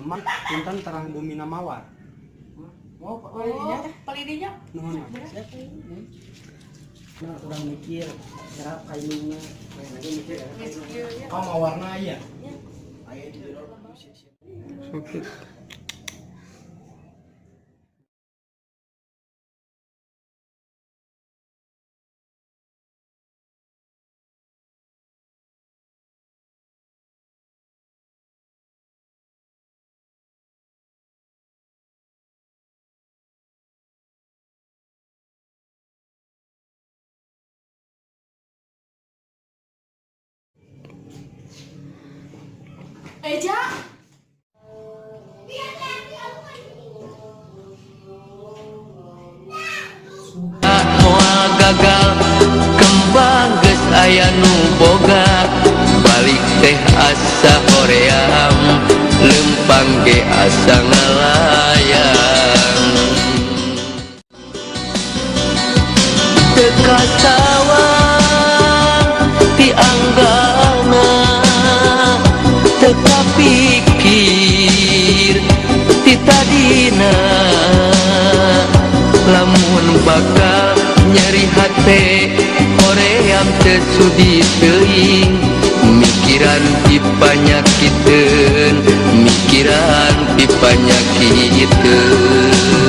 Mak punten terang bumi namawar. Mau Pelidinya. Nuhun. Nah, kurang mikir, nyerap kainnya. Lagi mikir ya. Oh, mau warna iya. Ayo di jero. Sakit. Eja. Moal gagal kembang geus aya nu boga balik teh asa hoream lempang ge asa ngalayang teu kasawang ti anggana teu kapikir ti tadina lamun bakal nyeri hate hoream teu sudi teuing mikiran pipanyakiteun mikiran pipanyakiteun